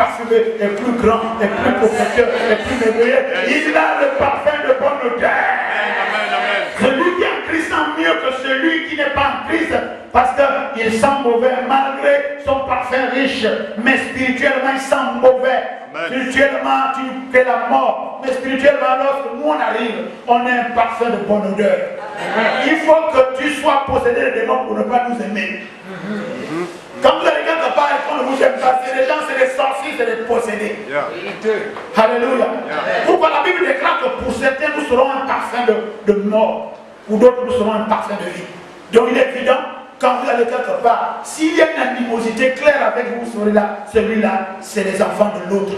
parfumé, est plus grand, est plus protecteur, est plus merveilleux. Il a le parfum de bonne odeur. Celui qui est en Christ sent mieux que celui qui n'est pas en Christ, parce qu'il sent mauvais malgré son parfum riche, mais spirituellement il sent mauvais. Spirituellement tu fais la mort, mais spirituellement lorsque nous on arrive, on a un parfum de bonne odeur. Il faut que tu sois possédé de démons pour ne pas nous aimer. Quand vous allez quelque part et qu'on ne vous aime pas, c'est des gens, c'est des sorciers, c'est des possédés. Alléluia. Pourquoi la Bible déclare que pour certains nous serons un parfum de mort, pour d'autres nous serons un parfum de vie. Donc il est évident, quand vous allez quelque part, s'il y a une animosité claire avec vous, celui-là, c'est les enfants de l'autre.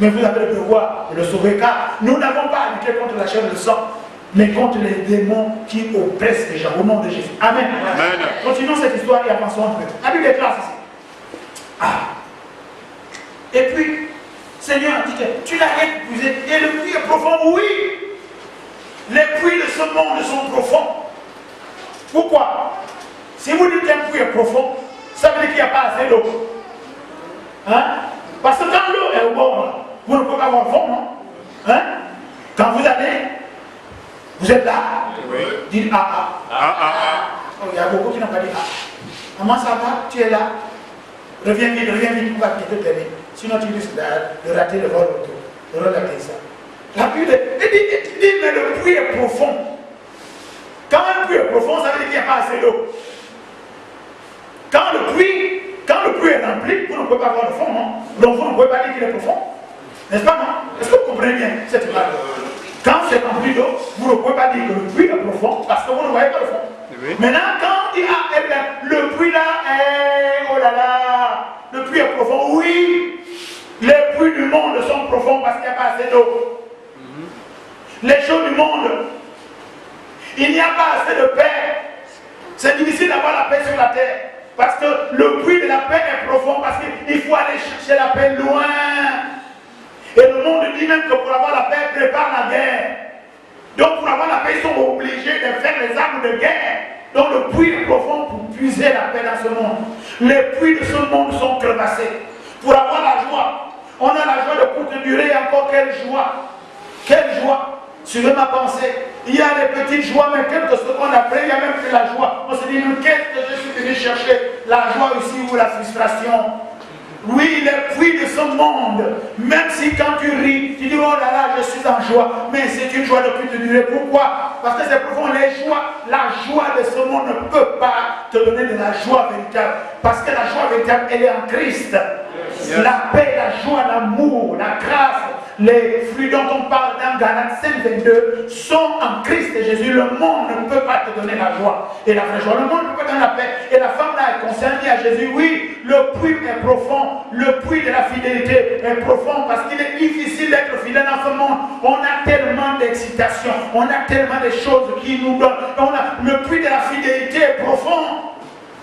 Mais vous avez le devoir de le sauver, car nous n'avons pas à lutter contre la chair et le sang, mais contre les démons qui oppressent les gens, au nom de Jésus. Amen. Amen. Continuons cette histoire et avançons un peu. La Bible est classe ici. Et puis, Seigneur dit que tu l'as épousé et le puits est profond. Oui, les puits de ce monde sont profonds. Pourquoi? Si vous dites qu'un puits est profond, ça veut dire qu'il n'y a pas assez d'eau. Hein? Parce que quand l'eau est au bord, vous ne pouvez pas avoir fond, non? Hein? Quand vous allez, vous êtes là, dites Oh, il y a beaucoup qui n'ont pas dit Maman, ça va? Tu es là? Reviens vite, on va te terminer. Sinon tu risques de rater le vol autour, de relater ça. La pluie, il dit, mais le puits est profond. Quand un puits est profond, ça veut dire qu'il n'y a pas assez d'eau. Quand le puits est rempli, vous ne pouvez pas voir le fond, non? Donc vous ne pouvez pas dire qu'il est profond. N'est-ce pas, non? Est-ce que vous comprenez bien cette image? Quand c'est rempli d'eau, vous ne pouvez pas dire que le puits est profond parce que vous ne voyez pas le fond. Oui. Maintenant, quand il y a le puits là, oh là là, le puits est profond. Oui, les puits du monde sont profonds parce qu'il n'y a pas assez d'eau. Les choses du monde, il n'y a pas assez de paix. C'est difficile d'avoir la paix sur la terre parce que le puits de la paix est profond parce qu'il faut aller chercher la paix loin. Et le monde dit même que pour avoir la paix, prépare la guerre. Donc pour avoir la paix, ils sont obligés de faire les armes de guerre. Donc le puits est profond pour puiser la paix dans ce monde. Les puits de ce monde sont crevassés. Pour avoir la joie, on a la joie de courte durée et encore quelle joie. Quelle joie. Suivez ma pensée. Il y a des petites joies, mais quelques secondes après, il y a même plus la joie. On se dit, mais qu'est-ce que je suis venu chercher? La joie ici ou la frustration? Oui, les puits de ce monde, même si quand tu ris, tu dis oh là là, je suis en joie, mais c'est une joie de courte durée. Pourquoi? Parce que c'est profond, la joie de ce monde ne peut pas te donner de la joie véritable. Parce que la joie véritable, elle est en Christ. Yes. La paix, la joie, l'amour, la grâce, les fruits dont on parle dans Galates 5:22 sont en Christ Jésus. Le monde ne peut pas te donner la joie et la vraie joie. Le monde ne peut pas te donner la paix. Et la femme là est concernée à Jésus. Oui, le puits est profond. Le puits de la fidélité est profond parce qu'il est difficile d'être fidèle dans ce monde. On a tellement d'excitation, on a tellement de choses qui nous donnent. Le puits de la fidélité est profond.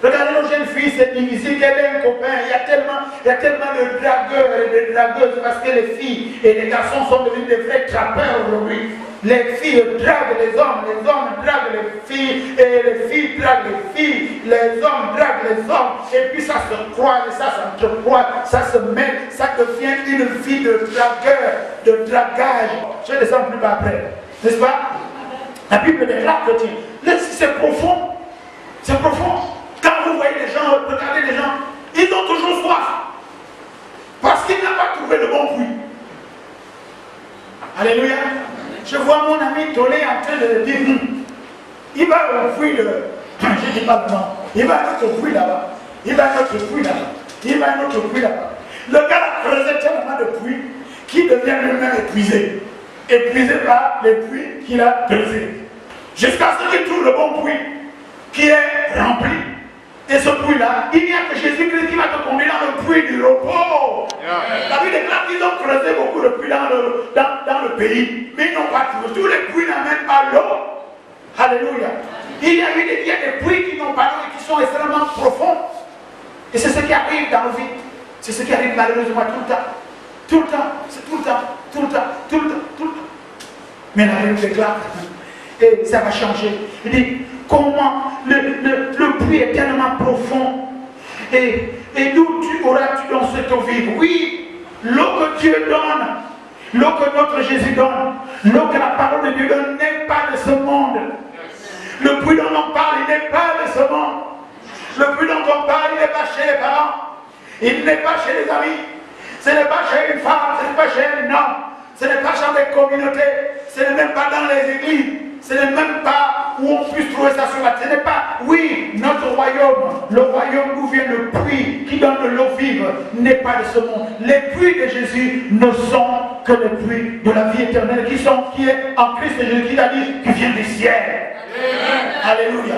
Regardez nos jeunes filles, c'est difficile, qu'elle ait un copain. Il y a tellement de dragueurs et de dragueuses parce que les filles et les garçons sont devenus des vrais trappeurs aujourd'hui. Les filles draguent les hommes draguent les filles, et les filles draguent les filles, les hommes draguent les hommes, et puis ça se croise, ça s'entrecroise, ça se mêle, ça devient une vie de dragueur, de dragage. Je ne descends plus bas après, n'est-ce pas? La Bible déclare que c'est profond, c'est profond. Quand vous voyez les gens, regardez les gens, ils ont toujours soif, parce qu'ils n'ont pas trouvé le bon puits. Alléluia. Je vois mon ami Tolé en train de dire, il va au puits de... Je ne dis pas le nom. Il va à notre puits là-bas. Il va à notre puits là-bas. Il va à notre puits là-bas. Le gars a creusé tellement de puits qu'il devient lui-même épuisé. Épuisé par les puits qu'il a creusés. Jusqu'à ce qu'il trouve le bon puits qui est rempli. Et ce puits-là, il n'y a que Jésus-Christ qui va te conduire dans le puits du repos. La Bible déclare qu'ils ont creusé beaucoup de puits dans le pays, mais ils n'ont pas trouvé. Tous les puits n'amènent pas l'eau. Alléluia. Il y a des puits qui n'ont pas d'eau et qui sont extrêmement profonds. Et c'est ce qui arrive dans nos vies. C'est ce qui arrive malheureusement tout le temps. Tout le temps. C'est tout le temps. Tout le temps. Tout le temps. Tout le temps. Mais la Bible déclare, et ça va changer. Il dit, comment le puits est tellement profond. Et d'où auras-tu dans cette eau vive? Oui, L'eau que Dieu donne, l'eau que notre Jésus donne, l'eau que la parole de Dieu donne n'est pas de ce monde. Le puits dont on parle, il n'est pas de ce monde. Le puits dont on parle, il n'est pas chez les parents. Il n'est pas chez les amis. Ce n'est pas chez une femme, ce n'est pas chez un homme. Ce n'est pas dans les communautés. Ce n'est même pas dans les églises. Ce n'est même pas où on puisse trouver ça sur la terre. Ce n'est pas, oui, notre royaume, le royaume d'où vient le puits qui donne de l'eau vive, n'est pas de ce monde. Les puits de Jésus ne sont que les puits de la vie éternelle qui est en Christ Jésus, qui a dit, qui vient du ciel. Alléluia.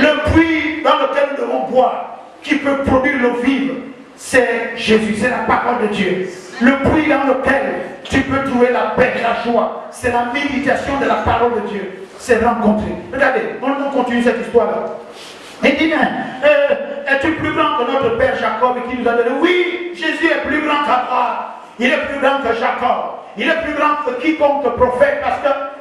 Le puits dans lequel nous devons boire, qui peut produire l'eau vive, c'est Jésus, c'est la parole de Dieu. Le puits dans lequel tu peux trouver la paix, la joie, c'est la méditation de la parole de Dieu. C'est rencontrer. Regardez, on continue cette histoire-là. Il dit, es-tu plus grand que notre père Jacob qui nous a donné? Oui, Jésus est plus grand qu'Abraham. Il est plus grand que Jacob. Il est plus grand que quiconque prophète parce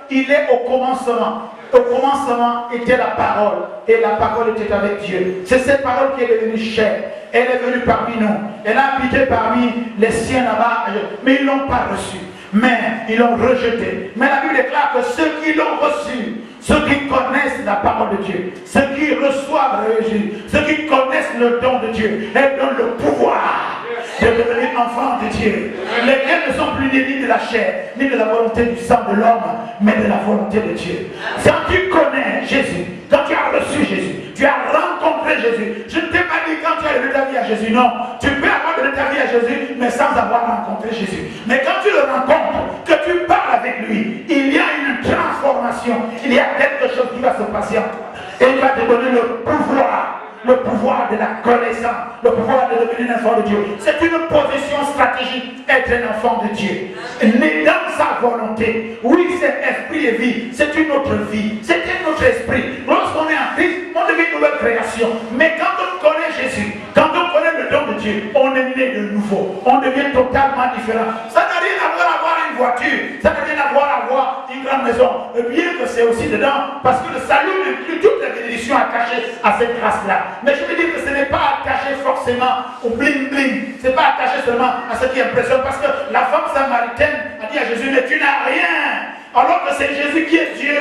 qu'il est au commencement. Au commencement était la parole et la parole était avec Dieu. C'est cette parole qui est devenue chair. Elle est venue parmi nous. Elle a habité parmi les siens là-bas, mais ils ne l'ont pas reçue. Mais ils l'ont rejeté. Mais la Bible déclare que ceux qui l'ont reçu, ceux qui connaissent la parole de Dieu, ceux qui reçoivent Jésus, ceux qui connaissent le don de Dieu, elle donne le pouvoir de devenir enfants de Dieu. Lesquels ne sont plus nés ni de la chair, ni de la volonté du sang de l'homme, mais de la volonté de Dieu. Quand tu connais Jésus, quand tu as reçu Jésus, tu as rencontré Jésus. Je ne t'ai pas dit quand tu as donné ta vie à Jésus, non. Tu peux avoir donné ta vie à Jésus, mais sans avoir rencontré Jésus. Mais quand tu le rencontres, que tu parles avec lui, il y a une transformation. Il y a quelque chose qui va se passer en toi. Et il va te donner le pouvoir de la connaissance, le pouvoir de devenir un enfant de Dieu. C'est une position stratégique, être un enfant de Dieu. Né dans sa volonté. Oui, c'est esprit et vie. C'est une autre vie. C'est un autre esprit. Lorsqu'on est en Christ, on devient une nouvelle création. Mais quand on connaît Jésus, quand on connaît le don de Dieu, on est né de nouveau. On devient totalement différent. Ça n'a rien à voir à avoir une voiture. Ça n'a rien à voir à avoir une grande maison. Bien que c'est aussi dedans, parce que le salut inclut toutes les bénédictions attachées à cette grâce-là. Mais je veux dire que ce n'est pas attaché forcément au bling bling. Ce n'est pas attaché seulement à ce qui impressionne. Parce que la femme samaritaine a dit à Jésus, mais tu n'as rien. Alors que c'est Jésus qui est Dieu.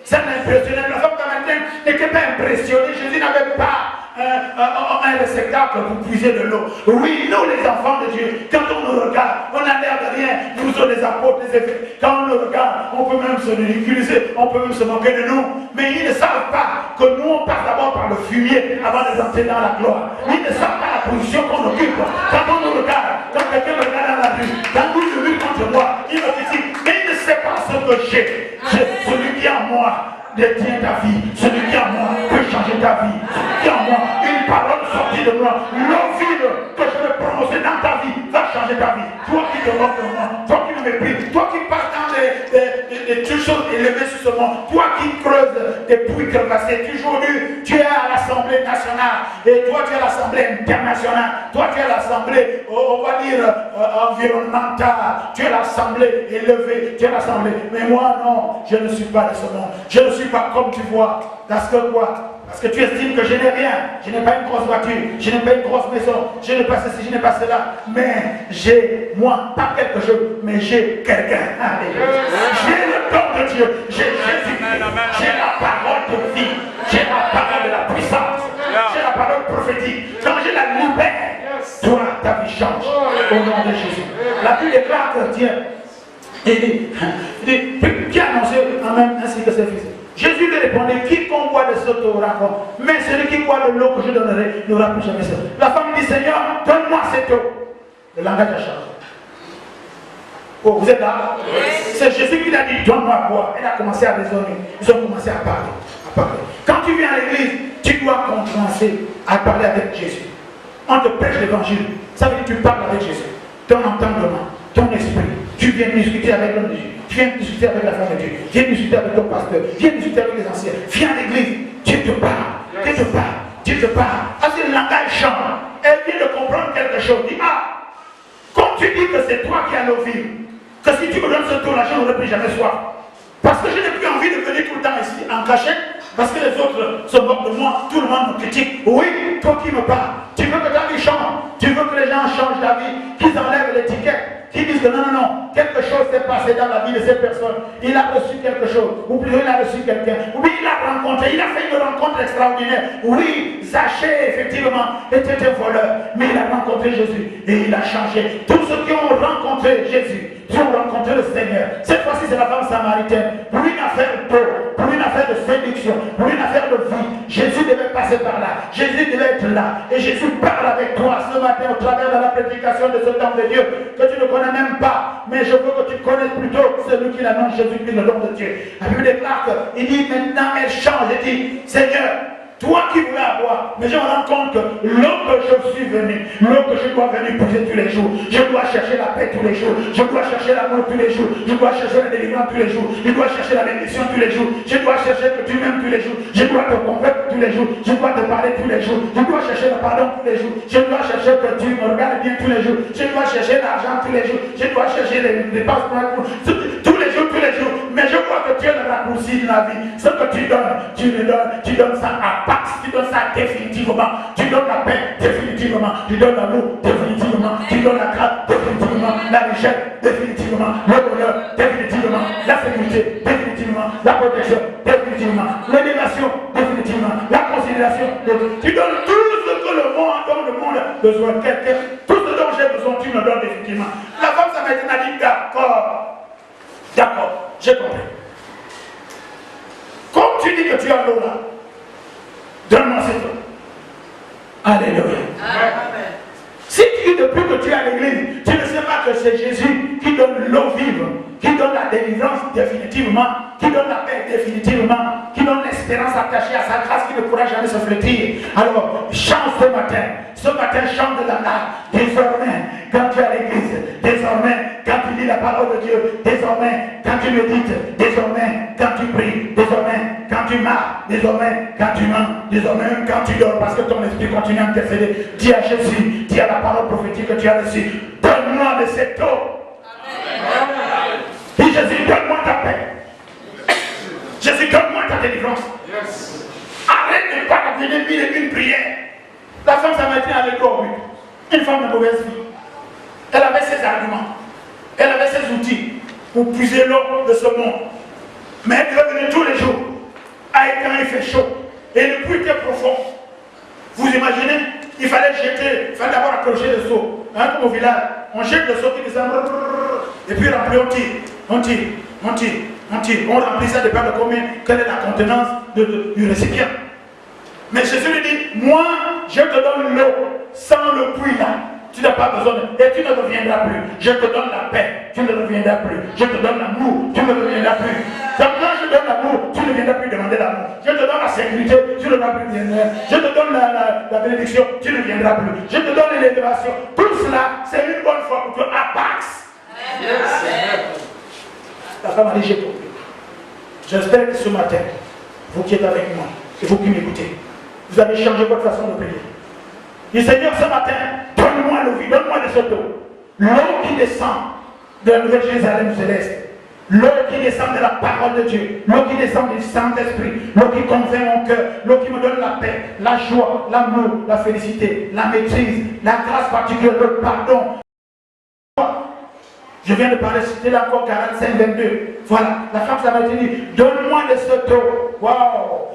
Ça l'impressionnait. La femme samaritaine n'était pas impressionnée. Jésus n'avait pas un réceptacle pour puiser de l'eau. Oui, nous les enfants de Dieu, quand on nous regarde, on n'a l'air de rien. Nous sommes les apôtres, les effets. Quand on nous regarde, on peut même se ridiculiser, on peut même se moquer de nous. Mais ils ne savent pas que nous on passe d'abord par le fumier avant de rentrer dans la gloire. Ils ne savent pas la position qu'on occupe. Quand on nous regarde, quand quelqu'un me regarde dans la rue, quand nous me vit contre moi, il me critique. Mais il ne sait pas ce que j'ai. Celui qui est en moi détient ta vie. Celui qui est en moi peut changer ta vie. Celui qui est en moi, une parole sortie de moi, l'eau vive que je vais prononcer dans ta vie va changer ta vie. Toi qui te moques de moi, toi qui me méprises, toi qui passes dans des choses élevées sur ce monde, toi qui creuses des puits crevassés, aujourd'hui tu es à l'Assemblée nationale et toi tu es à l'Assemblée internationale, toi tu es à l'Assemblée, on va dire environnementale, tu es à l'Assemblée élevée, tu es à l'Assemblée. Mais moi non, je ne suis pas de ce monde. Je ne suis pas comme tu vois. Parce que quoi? Parce que tu estimes que je n'ai rien. Je n'ai pas une grosse voiture. Je n'ai pas une grosse maison. Je n'ai pas ceci, je n'ai pas cela. Mais j'ai, moi, pas quelque chose, mais j'ai quelqu'un. J'ai le don de Dieu. J'ai Jésus. J'ai la parole de vie. J'ai la parole de la puissance. J'ai la parole prophétique. Quand je la libère, toi, ta vie change. Au nom de Jésus. La Bible déclare que Dieu. Qui a annoncé en même ainsi que ses fils. Jésus lui répondait, quiconque boit de cette eau aura faim, mais celui qui boit de l'eau que je donnerai n'aura plus jamais soif. La femme dit, Seigneur, donne-moi cette eau. Le langage a changé. Oh, vous êtes là? C'est Jésus qui l'a dit, donne-moi à boire. Elle a commencé à raisonner. Ils ont commencé à parler. Quand tu viens à l'église, tu dois commencer à parler avec Jésus. On te prêche l'évangile. Ça veut dire que tu parles avec Jésus. Ton entendement, ton esprit. Tu viens discuter avec l'homme de Dieu. Tu viens discuter avec la femme de Dieu. Viens discuter avec ton pasteur. Viens discuter avec les anciens. Viens à l'église. Dieu te parle. Dieu te parle. Dieu te parle. Parce que le langage change. Elle vient de comprendre quelque chose. Dit, comme tu dis que c'est toi qui as l'eau vive, que si tu me donnes ce tour-là, je n'aurai plus jamais soif. Parce que je n'ai plus envie de venir tout le temps ici en cachette. Parce que les autres se moquent de moi. Tout le monde me critique. Oui, toi qui me parles. Tu veux que ta vie change. Tu veux que les gens changent ta vie. Qu'ils enlèvent l'étiquette. s'est passé dans la vie de cette personne. Il a reçu quelque chose, ou plutôt il a reçu quelqu'un, ou bien il a rencontré, il a fait une rencontre extraordinaire. Oui, Zachée, effectivement, était un voleur, mais il a rencontré Jésus et il a changé. Tous ceux qui ont rencontré Jésus, qui ont rencontré le Seigneur. Cette fois-ci, c'est la femme samaritaine. Pour une affaire d'eau, pour une affaire de séduction, pour une affaire de vie, Jésus devait passer par là. Jésus devait être là. Et Jésus parle avec toi ce matin au travers de la prédication de ce temps de Dieu que tu ne connais même pas. Mais je veux que tu connaisses plutôt celui qui l'annonce, Jésus-Christ, le nom de Dieu. La Bible déclare qu'il dit maintenant elle change. Elle dit, Seigneur, toi qui voulais avoir, mais je me rends compte que l'eau que je suis venu, l'eau que je dois venir puiser tous les jours, je dois chercher la paix tous les jours, je dois chercher l'amour tous les jours, je dois chercher la délivrance tous les jours, je dois chercher la bénédiction tous les jours, je dois chercher que tu m'aimes tous les jours, je dois te convaincre tous les jours, je dois te parler tous les jours, je dois chercher le pardon tous les jours, je dois chercher que tu me regardes bien tous les jours, je dois chercher l'argent tous les jours, je dois chercher les passeports tous les jours, mais je vois que tu es le raccourci de la vie. Ce que tu donnes ça à Pax, tu donnes ça définitivement, tu donnes la paix définitivement, tu donnes l'amour définitivement, tu donnes la grâce définitivement, la richesse définitivement, le bonheur définitivement, la sécurité définitivement, la protection définitivement, l'élévation définitivement, la considération définitivement. Tu donnes tout ce que le monde a besoin, quelqu'un, tout ce dont j'ai besoin, tu me donnes définitivement. La femme samaritaine a dit d'accord, j'ai compris. Comme tu dis que tu as l'eau là, donne-moi cette eau. Alléluia. Amen. Si tu dis depuis que tu es à l'église, tu ne sais pas que c'est Jésus qui donne l'eau vive, qui donne la délivrance définitivement, qui donne la paix définitivement, qui donne l'espérance attachée à sa grâce qui ne pourra jamais se flétrir. Alors, chante ce matin chante de la larme. Désormais, quand tu es à l'église, désormais, quand tu lis la parole de Dieu, désormais, quand tu médites, désormais, quand tu pries, désormais, quand tu marches, désormais, quand tu mens, désormais, même quand tu dors, parce que ton esprit continue à intercéder. Dis à Jésus, dis à la parole prophétique que tu as reçue, donne-moi de cette eau. Amen. Dis Jésus, donne-moi ta paix. Jésus, donne-moi ta délivrance. Yes. Arrête de pas venir mille et une prières. La femme samaritaine avait quoi au but? Une femme de mauvaise vie. Elle avait ses arguments. Elle avait ses outils pour puiser l'eau de ce monde. Mais elle revenait tous les jours. Quand il fait chaud. Et le puits était profond. Vous imaginez? Il fallait d'abord accrocher le seau. Hein, comme au village. On jette le seau qui descend. Et puis on tire. On remplit ça de par de combien? Quelle est la contenance du récipient? Mais Jésus lui dit, moi, je te donne l'eau sans le puits là. Tu n'as pas besoin et tu ne reviendras plus. Je te donne la paix, tu ne reviendras plus. Je te donne l'amour, tu ne reviendras plus. Quand je donne l'amour, tu ne viendras plus demander l'amour. Je te donne la sécurité, tu ne viendras plus venir. Je te donne la bénédiction, tu ne viendras plus. Je te donne l'élévation. Tout cela, c'est une bonne fois pour toi à Pax. La femme a dit, j'ai compris. J'espère que ce matin, vous qui êtes avec moi, et vous qui m'écoutez, vous avez changé votre façon de prier. Et Seigneur, ce matin, donne-moi l'eau vie, donne-moi de cette eau. L'eau qui descend de la Nouvelle Jérusalem céleste. L'eau qui descend de la parole de Dieu. L'eau qui descend du Saint-Esprit. L'eau qui convainc mon cœur. L'eau qui me donne la paix, la joie, l'amour, la félicité, la maîtrise, la grâce particulière, le pardon. Je viens de parler, c'était là encore 45, 22. Voilà, la femme samaritaine dit, donne-moi de cette eau. Waouh!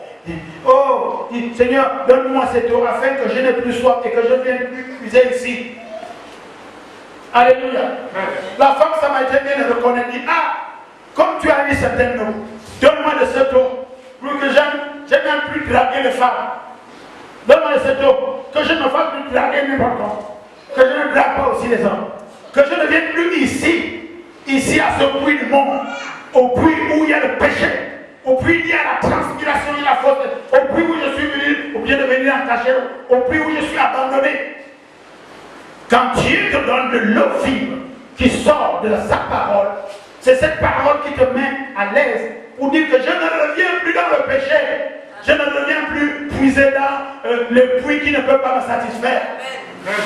Oh, Seigneur, donne-moi cette eau afin que je n'ai plus soif et que je ne vienne plus puiser ici. Alléluia. La femme samaritaine vient de reconnaître, dit, comme tu as mis certaines eau, donne-moi de cette eau pour que je n'aime plus draguer les femmes. Donne-moi de cette eau, que je ne fasse plus draguer n'importe quoi. Que je ne drague pas aussi les hommes. Que je ne vienne plus ici à ce puits du monde, au puits où il y a le péché. Au puits où il y a la transpiration et la faute, au puits où je suis venu, au lieu de venir en cachette, au puits où je suis abandonné. Quand Dieu te donne de l'eau vive qui sort de sa parole, c'est cette parole qui te met à l'aise pour dire que je ne reviens plus dans le péché, je ne reviens plus puiser dans le puits qui ne peut pas me satisfaire. Amen.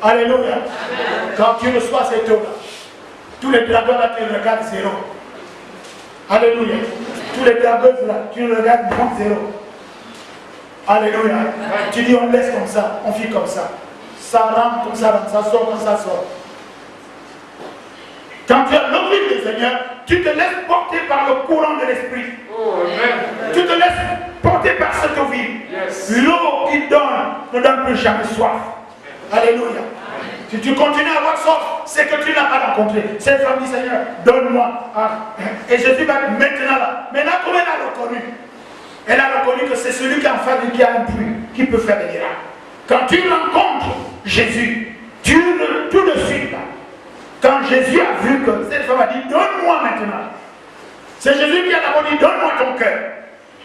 Alléluia. Amen. Quand tu reçois cette eau-là, tous les dragons là, tu les regardes zéro. Alléluia. Tous les drageuses là, tu le regardes point zéro. Alléluia. Tu dis on laisse comme ça, on fait comme ça. Ça rentre comme ça sort comme ça sort. Quand tu as l'eau glorifies le Seigneur, tu te laisses porter par le courant de l'esprit. Tu te laisses porter par cette vie. L'eau qui donne ne donne plus jamais soif. Alléluia. Si tu continues à avoir soif, c'est que tu n'as pas rencontré. Cette femme dit, Seigneur, donne-moi. Et Jésus va maintenant là. Maintenant, comment elle a reconnu? Elle a reconnu que c'est celui qui a en face de qui a un puits, qui peut faire des miracles. Quand tu rencontres Jésus, tout de suite, là, quand Jésus a vu que cette femme a dit, donne-moi maintenant. C'est Jésus qui a d'abord dit, donne-moi ton cœur.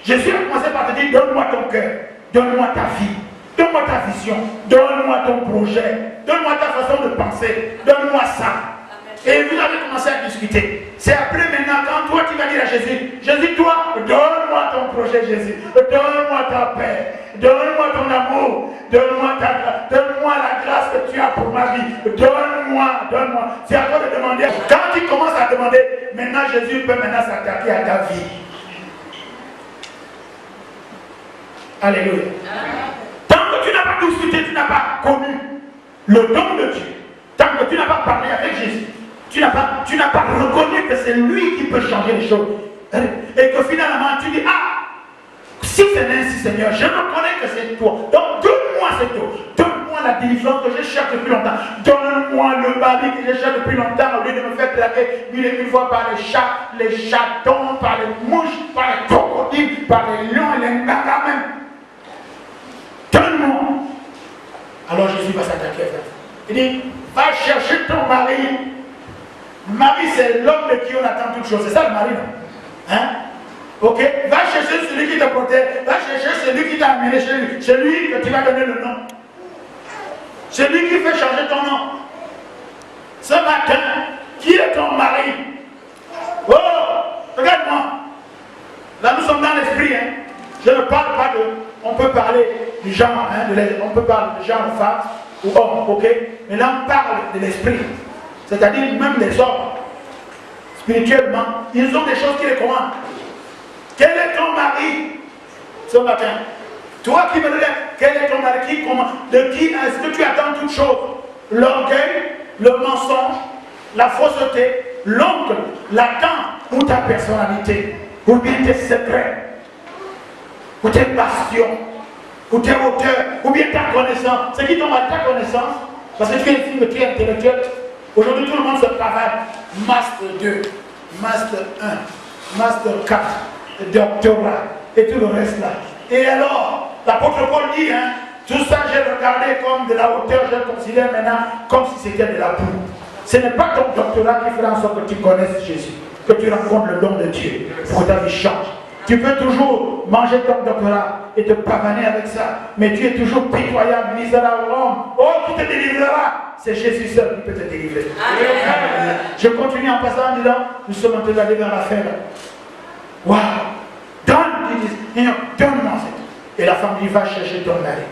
Jésus a commencé par te dire, donne-moi ton cœur, donne-moi ta vie, donne-moi ta vision, donne-moi ton projet, donne-moi ta façon de penser, donne-moi ça. Et vous avez commencé à discuter. C'est après maintenant, quand toi tu vas dire à Jésus, Jésus, toi, donne-moi ton projet, Jésus, donne-moi ta paix, donne-moi ton amour, donne-moi la grâce que tu as pour ma vie, donne-moi. C'est à toi de demander. Quand tu commences à demander, maintenant Jésus peut maintenant s'attaquer à ta vie. Alléluia. Tant que tu n'as pas discuté, tu n'as pas connu le don de Dieu, tant que tu n'as pas parlé avec Jésus, tu n'as pas reconnu que c'est lui qui peut changer les choses. Et que finalement tu dis, si c'est ainsi Seigneur, je reconnais que c'est toi. Donc donne-moi cette eau. Donne-moi la délivrance que je cherche depuis longtemps. Donne-moi le mari que je cherche depuis longtemps au lieu de me faire plaquer mille et mille fois par les chats, les chatons, par les mouches, par les crocodiles, par les lions et les nagas même. Donne-moi. Alors Jésus va s'attaquer à ça. Il dit, va chercher ton mari. Mari, c'est l'homme de qui on attend toutes choses. C'est ça le mari, non? Hein? Ok? Va chercher celui qui te protège. Va chercher celui qui t'a amené chez lui. Celui que tu vas donner le nom. Celui qui fait changer ton nom. Ce matin, qui est ton mari? Oh! Regarde-moi. Là, nous sommes dans l'esprit. Hein? Je ne parle pas de... On peut parler du genre, hein, on peut parler de genre femme ou homme, ok? Mais là, on parle de l'esprit. C'est-à-dire même les hommes, spirituellement, ils ont des choses qui les commandent. Quel est ton mari ce matin? Toi qui me regardes, quel est ton mari qui commande? De qui est-ce que tu attends toutes choses? L'orgueil, le mensonge, la fausseté, l'oncle, l'attente ou ta personnalité, ou bien tes secrets, ou tes passions, ou tes hauteurs, ou bien ta connaissance. C'est qui ton mari? Ta connaissance? Parce que tu es ici, mais tu es intellectuel. Aujourd'hui, tout le monde se travaille. Master 2, Master 1, Master 4, doctorat, et tout le reste là. Et alors, l'apôtre Paul dit, hein, tout ça, j'ai regardé comme de la hauteur, je le considère maintenant comme si c'était de la boue. Ce n'est pas ton doctorat qui fera en sorte que tu connaisses Jésus, que tu rencontres le don de Dieu, pour que ta vie change. Tu peux toujours manger ton doctorat et te pavaner avec ça, mais tu es toujours pitoyable, misérable homme. Oh, qui te délivrera? C'est Jésus seul qui peut te délivrer. Amen. Je continue en passant en disant, nous sommes en train d'aller vers la fin là. Waouh! Donne-moi cette. Et la femme dit, va chercher ton mari.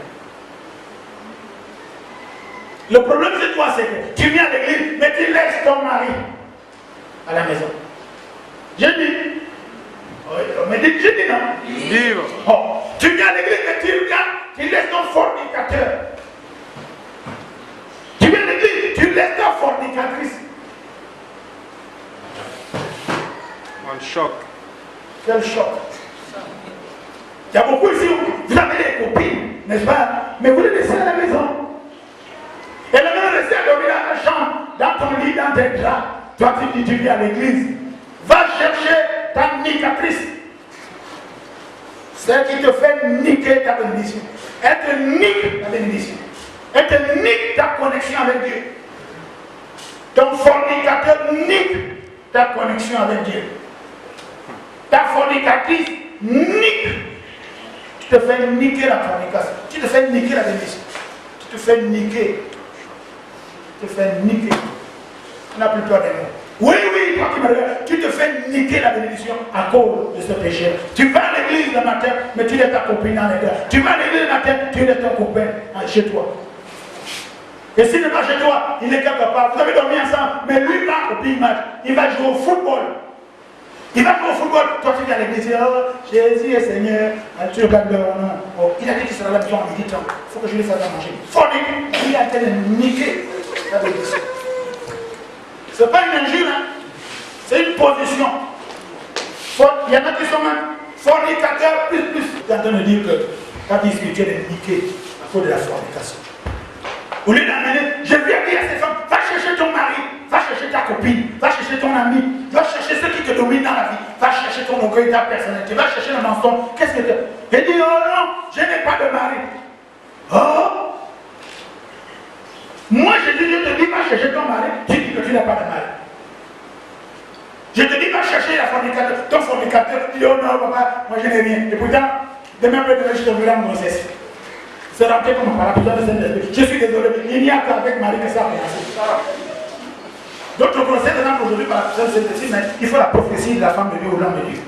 Le problème c'est toi, c'est que tu viens à l'église, mais tu laisses ton mari à la maison. J'ai dit, mais je dis non. Oh, tu viens à l'église, mais tu laisses ton fornicateur. Tu viens à l'église, tu laisses ta fornicatrice. Un choc. Quel choc. Il y a beaucoup ici, vous avez des copines, n'est-ce pas? Mais vous les laissez à la maison. Et le même rester à dormir dans la chambre, dans ton lit, dans tes draps. Toi, tu dis, tu viens à l'église. Va chercher ta nicatrice. Celle qui te fait niquer ta bénédiction. Elle te nique ta bénédiction. Elle te nique ta connexion avec Dieu. Ton fornicateur nique ta connexion avec Dieu. Ta fornicatrice nique. Tu te fais niquer la fornication. Tu te fais niquer la bénédiction. Tu te fais niquer. Tu te fais niquer. Tu n'as plus peur des mots. Oui, toi qui me regardes, tu te fais niquer la bénédiction à cause de ce péché. Tu vas à l'église le matin, mais tu laisses ta copine dans l'église. Tu vas à l'église le matin, tu laisses ton copain chez toi. Et s'il n'est pas chez toi, il est quelque part. Vous avez dormi ensemble, mais lui va au big match. Il va jouer au football. Il va jouer au football. Toi, tu viens à l'église, oh, Jésus est Seigneur. Tu regardes le nom. Oh, il a dit qu'il sera là besoin en midi temps. Il faut que je lui fasse à manger. Fornique, il a été niqué la bénédiction. Ce n'est pas une injure, hein? C'est une position. Il y en a qui sont même fornicateurs, plus. Tu es en train de dire que ta vie spirituelle est niquée à cause de la fornication. Au lieu d'amener, je viens dire à ces femmes, va chercher ton mari, va chercher ta copine, va chercher ton ami, va chercher ceux qui te dominent dans la vie, va chercher ton orgueil, ta personnalité, va chercher le mensonge. Qu'est-ce que tu as? Il dit, oh non, je n'ai pas de mari. Oh! Moi, je te dis, va chercher ton mari, tu dis que tu n'as pas de mari. Je te dis, va chercher ton fornicateur, tu dis, oh non, papa, moi je n'ai rien. Et pourtant, demain, je te verrai en grossesse. C'est rentré comme par la puissance de Saint-Esprit. Je suis désolé, il n'y a qu'avec Marie que ça a commencé. D'autres conseils maintenant aujourd'hui par la puissance de Saint-Esprit, mais il faut la prophétie de la femme de Dieu ou l'homme de Dieu.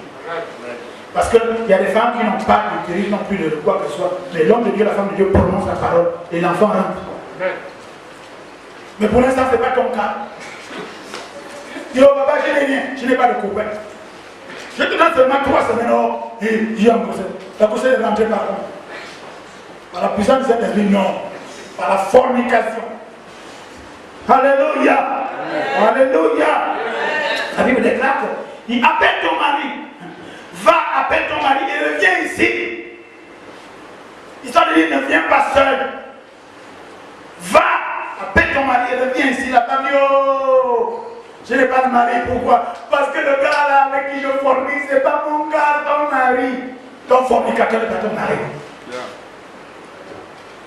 Parce qu'il y a des femmes qui n'ont pas d'utérus non plus de quoi que ce soit. Mais l'homme de Dieu, la femme de Dieu prononce la parole et l'enfant rentre. Mais pour l'instant, ce n'est pas ton cas. Dis, oh papa, je n'ai rien, je n'ai pas de copain. Je te donne seulement 3 semaines, oh, et j'ai un grossesse. La grossesse est rentrée par contre. Par la puissance de Saint-Esprit, non. Par la fornication. Alléluia. Alléluia. La Bible déclare il appelle ton mari. Va, appelle ton mari et reviens ici. Histoire de dire, ne viens pas seul. Va, appelle ton mari et reviens ici. La femme dit, oh, je n'ai pas de mari. Pourquoi? Parce que le gars là avec qui je fornique, ce n'est pas mon gars, ton mari. Ton fornicateur n'est pas ton mari.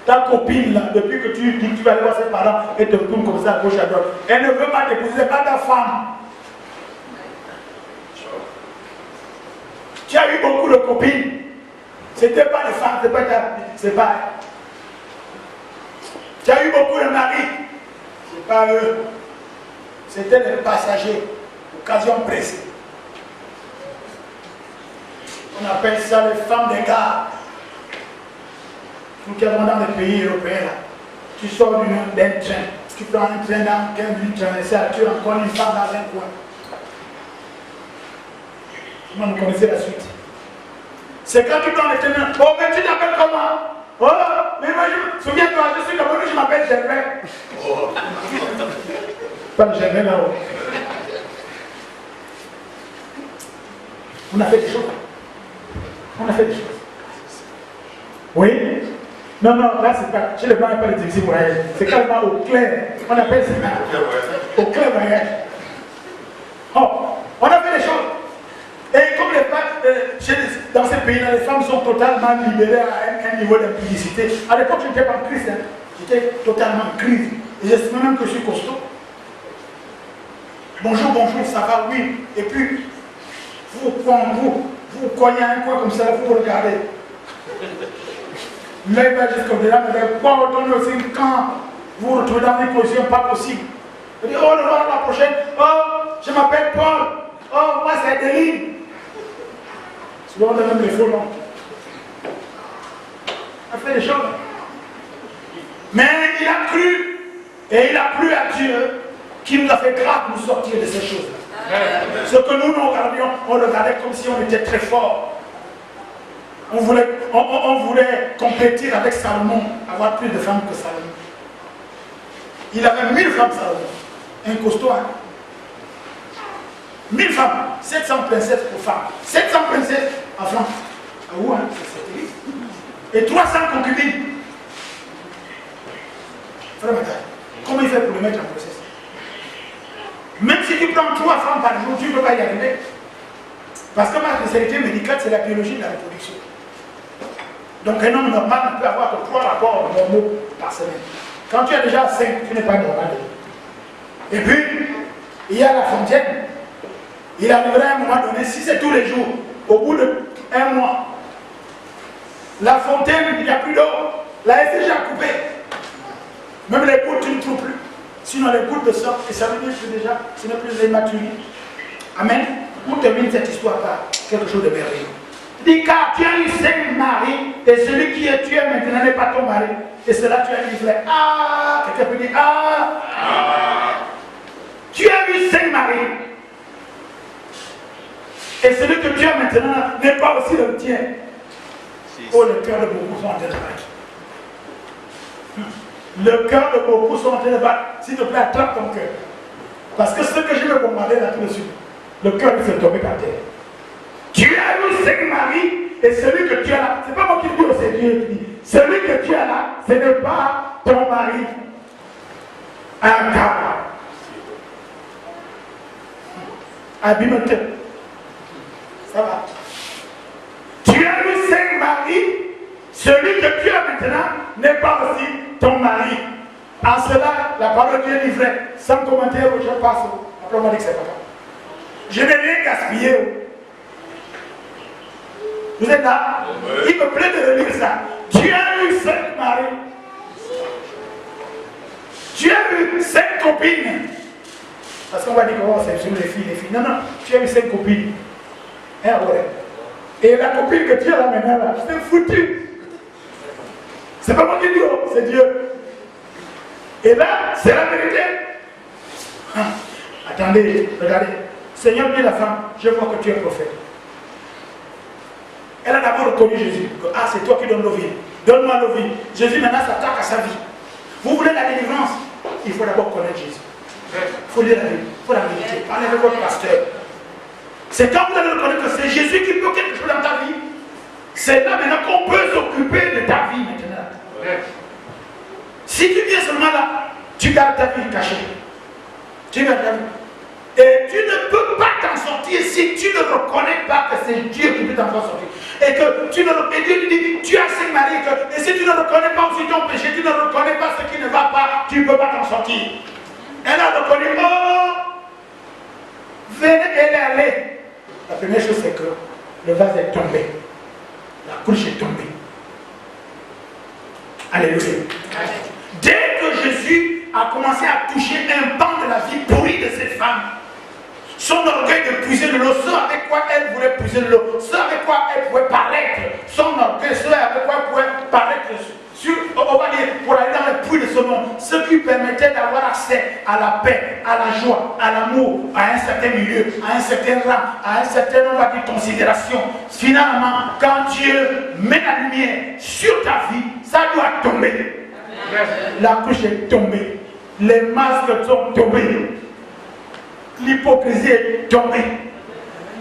Ta copine là, depuis que tu dis que tu vas aller voir ses parents et te tourne comme ça à gauche à droite, elle ne veut pas t'épouser, ce n'est pas ta femme. Tu as eu beaucoup de copines. Ce n'était pas les femmes, ce n'est pas ta. C'est pas. Tu as eu beaucoup de maris. Ce n'est pas eux. C'était les passagers. Occasion pressée. On appelle ça les femmes des gars. Nous qui avons dans les pays européens, là, tu sors d'un train, tu prends un train dans 15 minutes, tu as encore une femme dans un coin. Comment vous connaissez la suite? C'est quand tu prends le train, oh mais tu t'appelles comment? Oh, mais moi souviens-toi, je suis d'abord, je m'appelle Gervais. Oh. Pas le Gervais là-haut. On a fait des choses. On a fait des choses. Oui? Non, là c'est pas. Chez les blancs, il n'y a pas de taxi voyage. C'est carrément au clair. On appelle ça au clair voyage. Oh, on a fait des choses. Et comme les femmes, dans ces pays-là, les femmes sont totalement libérées à un niveau d'impudicité. À l'époque, je n'étais pas en crise. Hein. J'étais totalement en crise. Et j'estime même que je suis costaud. Bonjour, ça va, oui. Et puis, vous cognez un coin comme ça, vous regardez. L'œil va jusqu'au-delà, mais pas retourner aussi quand vous vous retrouvez dans une position pas possible. Vous dites, oh, le voir la prochaine, oh, je m'appelle Paul, oh, moi c'est Adeline. Souvent on a même les faux noms. On a fait des choses. Mais il a cru, et il a plu à Dieu, qui nous a fait grâce de nous sortir de ces choses-là. Ce que nous regardions, on regardait comme si on était très fort. On voulait compétir avec Salomon, avoir plus de femmes que Salomon. Il avait 1000 femmes, Salomon. Un costaud, hein? 1000 femmes, 700 princesses pour femmes. 700 princesses en France. Ah où, hein? Et 300 concubines. Frère Matal, comment il fait pour le mettre en grossesse? Même si tu prends 3 femmes par jour, tu ne peux pas y arriver. Parce que ma spécialité médicale, c'est la biologie de la reproduction. Donc un homme normal ne peut avoir que 3 rapports normaux par semaine. Quand tu as déjà 5, tu n'es pas normal. Et puis, il y a la fontaine. Il arrivera à un moment donné, si c'est tous les jours, au bout d'1 mois, la fontaine, il n'y a plus d'eau. La SDG a coupé. Même les gouttes, tu ne trouves plus. Sinon les gouttes de sang, et ça veut dire que déjà, ce n'est plus l'hématurie. Amen. On termine cette histoire par quelque chose de merveilleux. Dis, car tu as eu 5 maris, et celui qui est tué maintenant n'est pas ton mari. Et cela tu as livré. Ah, quelqu'un peut dire, tu as eu 5 maris. Et celui que tu as maintenant n'est pas aussi le tien. Oh, le cœur de beaucoup sont en train de battre. Le cœur de beaucoup sont en train de battre. S'il te plaît, attrape ton cœur. Parce que ce que je vais bombarder là tout de suite, Le cœur lui s'est tombé par terre. Tu as eu 5 maris et celui que tu as là, c'est pas moi qui le dis, c'est Dieu qui dit. Celui que tu as là, ce n'est pas ton mari. Un cas. Abimate. Ça va. Tu as eu 5 maris, celui que tu as maintenant n'est pas aussi ton mari. En cela, la parole de Dieu est vraie. Sans commentaire, je passe. Après, on m'a dit que c'est pas grave. Je n'ai rien gaspillé. Vous êtes là? Il me plaît de relire ça. Tu as eu 5 maris. Tu as eu 5 copines. Parce qu'on va dire que oh, c'est sur les filles. Non, non, tu as eu 5 copines. Hein, ouais. Et la copine que tu as là maintenant, là, c'est foutu. C'est pas moi qui dis, oh, c'est Dieu. Et là, c'est la vérité. Ah, attendez, regardez. Seigneur dit la femme, je vois que tu es prophète. Elle a d'abord reconnu Jésus. Ah, c'est toi qui donnes l'eau vie. Donne-moi l'eau vie. Jésus maintenant s'attaque à sa vie. Vous voulez la délivrance? Il faut d'abord connaître Jésus. Il faut lire la Bible. Il faut la méditer. Parlez avec votre pasteur. C'est quand vous allez reconnaître que c'est Jésus qui peut quelque chose dans ta vie. C'est là maintenant qu'on peut s'occuper de ta vie maintenant. Si tu viens seulement là, tu gardes ta vie cachée. Tu gardes ta vie. Et tu ne peux pas t'en sortir si tu ne reconnais pas que c'est Dieu qui peut t'en faire sortir. Et que tu ne, et Dieu te dit, tu as 5 maris, et si tu ne reconnais pas aussi ton péché, tu ne reconnais pas ce qui ne va pas, tu ne peux pas t'en sortir. Elle a reconnu, oh, venez, elle est allée. La première chose, c'est que le vase est tombé. La couche est tombée. Alléluia. Dès que Jésus a commencé à toucher un pan de la vie pourrie de cette femme, son orgueil de puiser de l'eau, ce avec quoi elle voulait puiser de l'eau, ce avec quoi elle pouvait paraître, son orgueil, ce avec quoi elle pouvait paraître, on va dire, pour aller dans le puits de ce monde, ce qui permettait d'avoir accès à la paix, à la joie, à l'amour, à un certain milieu, à un certain rang, à un certain, on va dire, considération. Finalement, quand Dieu met la lumière sur ta vie, ça doit tomber. La couche est tombée, les masques sont tombés. L'hypocrisie est tombée.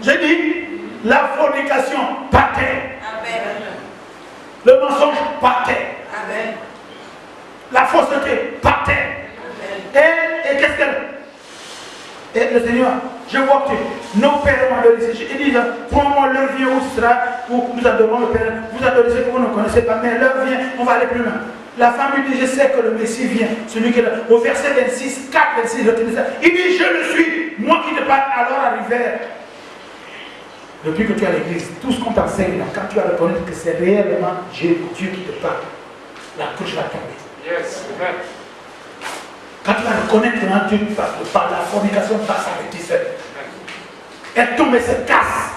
Je dis, la fornication partait. Le mensonge partait. La fausseté partait. Et qu'est-ce qu'elle? Et le Seigneur, je vois que nos pères m'ont adoré. Ils disent, prends-moi leur vient où sera, où nous adorons le Père. Vous adorez ce que vous ne connaissez pas, mais leur vient, on va aller plus loin. La femme lui dit, je sais que le Messie vient, celui qui est là. Au verset 26, 4, 26, il dit, je le suis, moi qui te parle, alors arrivèrent. Depuis que tu es à l'église, tout ce qu'on t'enseigne là, quand tu vas reconnaître que c'est réellement Dieu qui te parle, la couche va tomber. Yes. Quand tu vas reconnaître que Dieu te parle, la fornication va s'arrêter seule. Elle tombe et se casse.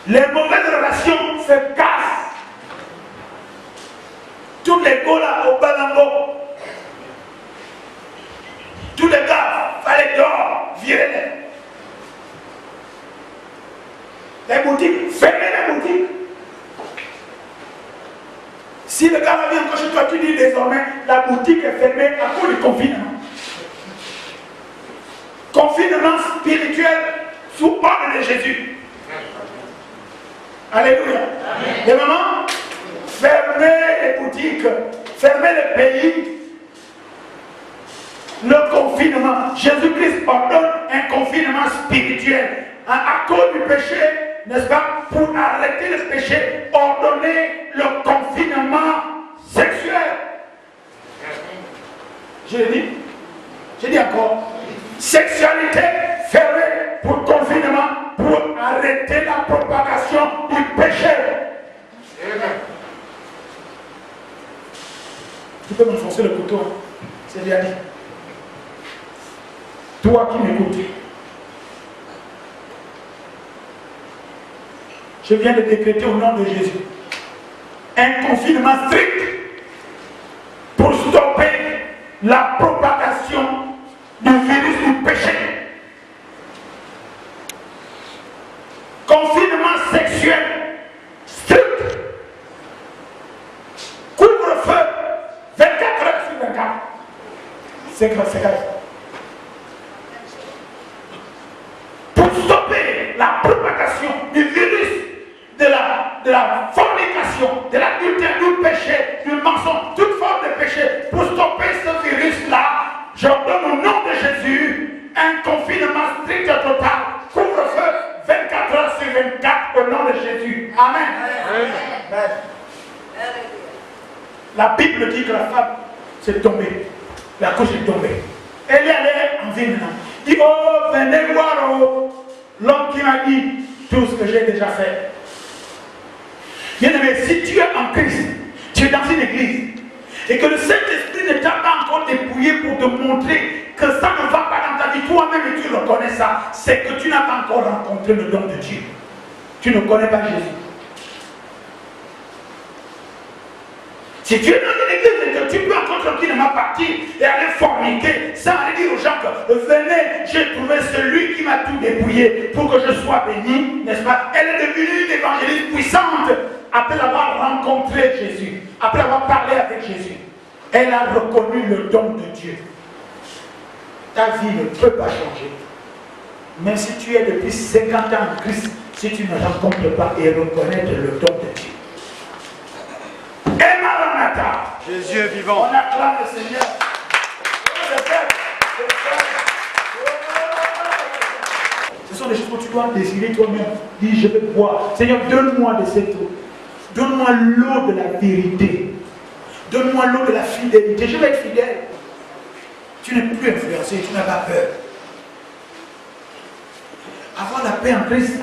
Les mauvaises relations se cassent. Tous les gars là au Balango, tous les gars, fallait dehors, virer les boutiques, fermez les boutiques. Si le gars vient encore chez toi, tu dis désormais, la boutique est fermée à cause du confinement. Confinement spirituel sous ordre de Jésus. Alléluia. Les mamans, fermez les boutiques, fermez les pays. Le confinement, Jésus-Christ ordonne un confinement spirituel à cause du péché, n'est-ce pas? Pour arrêter le péché, ordonner le confinement sexuel. Je dis encore, sexualité fermée pour confinement, pour arrêter la propagation du péché. Tu peux m'enfoncer le couteau, c'est bien dit. Toi qui m'écoutes, je viens de décréter au nom de Jésus un confinement strict pour stopper la propagation du virus du péché. Confinement sexuel strict. Couvre-feu 24 heures sur 24. C'est grave. tentation, du virus, de la fornication, de l'adultère, du péché, du mensonge, toute forme de péché, pour stopper ce virus-là, j'ordonne au nom de Jésus un confinement strict et total, couvre-feu 24 heures sur 24 au nom de Jésus. Amen. Amen. La Bible dit que la femme s'est tombée, la couche est tombée. Elle est allée en ville maintenant. Il dit, oh, venez voir l'homme qui m'a dit tout ce que j'ai déjà fait. Bien-aimé, si tu es en Christ, tu es dans une église, et que le Saint-Esprit ne t'a pas encore dépouillé pour te montrer que ça ne va pas dans ta vie, toi-même et tu reconnais ça, c'est que tu n'as pas encore rencontré le don de Dieu. Tu ne connais pas Jésus. Si tu es dans une église et que tu peux encore tranquillement partir et aller forniquer sans aller dire aux gens que venez, j'ai trouvé celui qui m'a tout dépouillé pour que je sois béni, n'est-ce pas? Elle est devenue une évangéliste puissante après avoir rencontré Jésus, après avoir parlé avec Jésus. Elle a reconnu le don de Dieu. Ta vie ne peut pas changer. Même si tu es depuis 50 ans en Christ, si tu ne rencontres pas et reconnais le don de Dieu. Et Maranatha. Jésus est vivant. On acclame le Seigneur. Ce sont des choses que tu dois désirer toi-même. Dis, je vais boire. Seigneur, donne-moi de cette eau. Donne-moi l'eau de la vérité. Donne-moi l'eau de la fidélité. Je vais être fidèle. Tu n'es plus influencé, tu n'as pas peur. Avoir la paix en Christ,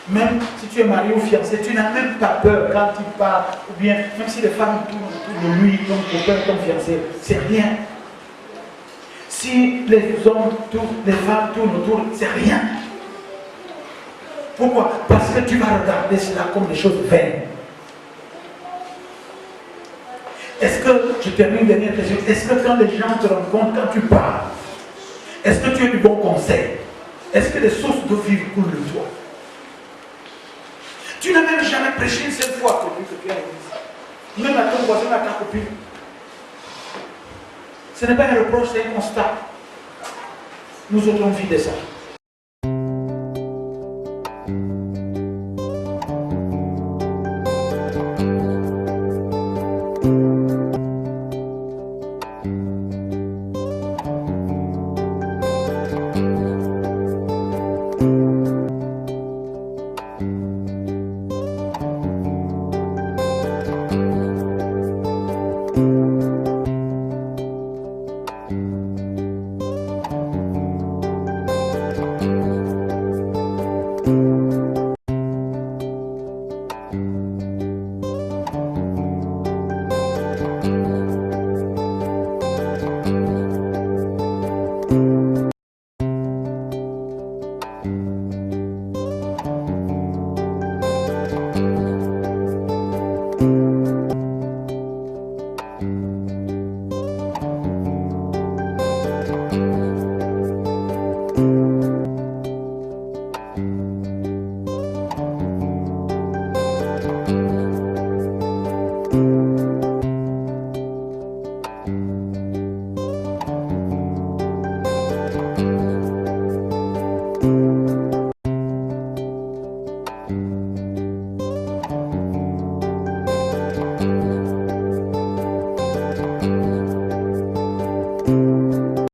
même si tu es marié ou fiancé, tu n'as même pas peur quand tu pars, ou bien même si les femmes tournent autour de lui, ton copain, ton fiancé, c'est rien. Si les hommes tournent, les femmes tournent autour, c'est rien. Pourquoi? Parce que tu vas regarder cela comme des choses vaines. Est-ce que, je termine une dernière question, est-ce que quand les gens te rencontrent, quand tu parles, est-ce que tu as du bon conseil? Est-ce que les sources d'eau vive coulent de toi? Tu n'as même jamais prêché une seule fois que tu as l'église. Même à ton voisin, à ta copine. Ce n'est pas un reproche, c'est un constat. Nous autres, on vit de ça.